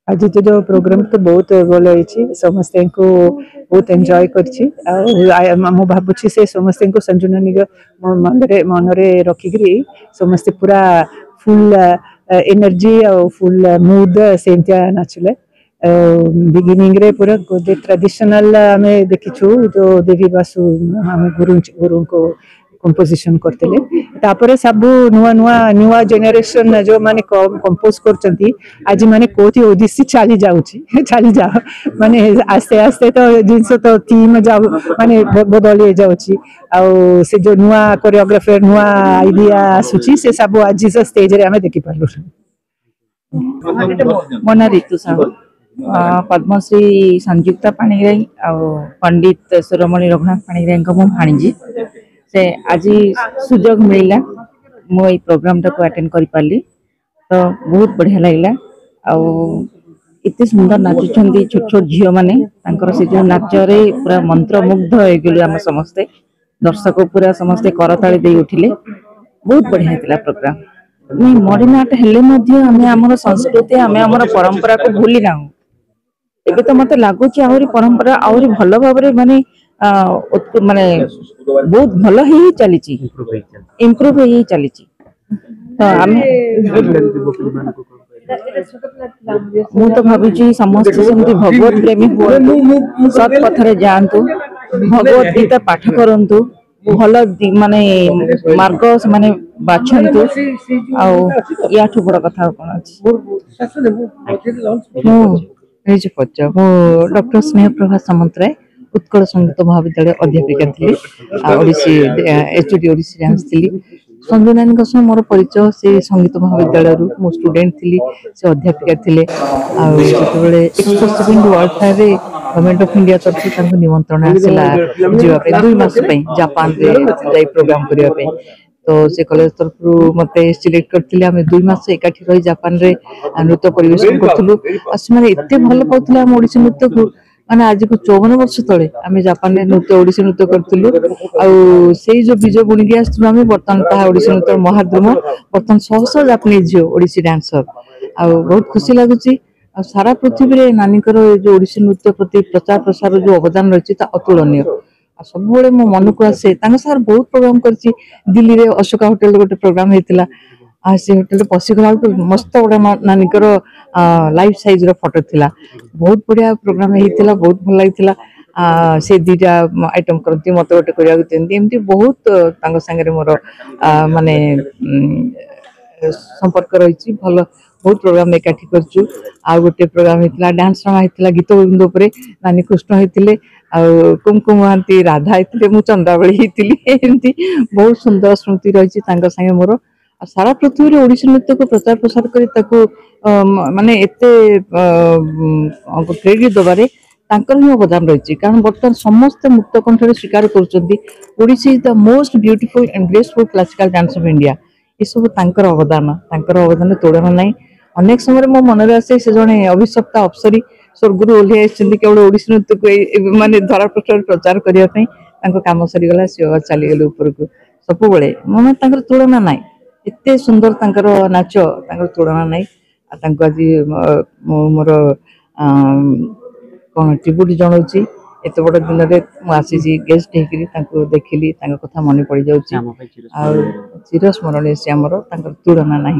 आज जो प्रोग्राम तो बहुत भल होती समस्त को बहुत एंजॉय कर मु भावुँ से समस्त को संजोना निग मन रखिकी समस्ते पूरा फुल एनर्जी और फुल मूड से नाचले बिगिनिंग रे पूरा ट्रेडिशनल आम देखीचु जो देवी बासु आम गुरु को कंपोजिशन करते तापर सब नुआ नुआ नुआ जेनरेशन जो माने कंपोज करचंती आज माने कोथि ओडिसी चली जाओ माने आस्ते आस्ते तो जिनस तो थीम जाऊ माने बदली जाउची आ से जो नुआ कोरियोग्राफर नुआ आइडिया आसुची से सब आज से स्टेज रे हमें देखि पारलु मोना ऋतु साहू पद्मश्री संयुक्ता पाणिग्राही आ पंडित शिरोमणि रघुनाथ पाणिग्राही को भाणीजी से आज सुजोग मिलला मो ये प्रोग्राम को अटेंड कर पाली तो बहुत बढ़िया लगला आते सुंदर नाचुंट छोट छोट झील मैंने से जो नाच रे पूरा मंत्रमुग्ध हो गलु आम समस्ते दर्शक पूरा समस्ते करताली दे उठिले बहुत बढ़िया था प्रोग्राम नहीं मॉडर्न आर्ट हेले आम संस्कृति आम परंपरा को भूली ना एबे तो मत लगुच आहरी परंपरा आहरी भल भाव माने माने बहुत भल ही चली इम्प्रूव ही चली तो आम मु तो भावी समस्त सेमती भगवत प्रेमी हूँ सत पथरे जातु भगवत गीता पाठ करंतु भल माने मार्ग से माने बाछंतु आठू बड़ कथा कौन अच्छी डॉक्टर स्नेह प्रभा सामंतराय उत्कल संगीत महाविद्यालय अध्यापिका थी ओडिसी एचडी ओडिसी डांस थी संजय नानी सह मोर परिचय से संगीत महाविद्यालय मो स्टूडेंट थी से अध्यापिका थे आते expo world fair government of India तरफ निमंत्रण आसला जावाई 2 मास जापान रे प्रोग्राम करने तो से कॉलेज तरफ मत सिलेक्ट करते आम 2 मास एकाठी रही जापान रे नृत्य परिवेशन करूँ मैंने एत भल पाला आम ओडिसी नृत्य को माने आज को 54 वर्ष तले आम जापान में नृत्य ओडिसी नृत्य करूँ से जो बीज बुणिकी आम बर्तमान ओडिसी नृत्य महाद्रुम बर्तमान शह शह जापानीज झील ओडिसी डांसर बहुत खुशी लगुच सारा पृथ्वी रे नानीकर जो ओडिसी नृत्य प्रति प्रचार प्रसार जो अवदान रही अतुलनीय सब मो मन को आसे सार बहुत प्रोग्राम कर दिल्ली रे अशोका होटेल गोटे प्रोग्राम होता से होटेल पशिगला मस्त गोटे नानीकर लाइफ साइज फोटो थिला बहुत बढ़िया प्रोग्राम होता बहुत भल लगी से 2टा आइटम करती मत गोटे करमती बहुत सांगे मोर माने संपर्क रही भल बहुत प्रोग्राम एकाठी करचु गोटे प्रोग्राम होता डांस ड्रामा होता गीत गोविंद नानी कृष्ण होते कुमकुम महांती राधा होते मु चंद्रावली होती बहुत सुंदर स्मृति रही सांगे मोर सारा पृथ्वी रे ओडिसी नृत्य को प्रचार प्रसार करी माने एते क्रेडिट दबारे तांकर ही अवदान रही कारण बर्तमान समस्त मुक्त कंठरे स्वीकार करोडिसी is the most beautiful and graceful classical dance of India ये सब तांकर अवदान तोड़ना ना अनेक समय मो मन आसे से जड़े अभिशप्ता अप्सरी स्वर्गर ओह्लि केवल ओडिसी नृत्य को माने धरा पृष्ठ प्रचार करने कम सरीगला सी चलीगले ऊपर को सब बड़े मन तुलना ना एते सुंदर नाच तुलना ना आज मोर कौन ट्रिब्यूट जनाऊँगी एत बड़ दिन में आसी गेस्ट होकर देखिली कथा मन पड़ जाऊँ चिरस्मरणीय से आमर तुलना ना।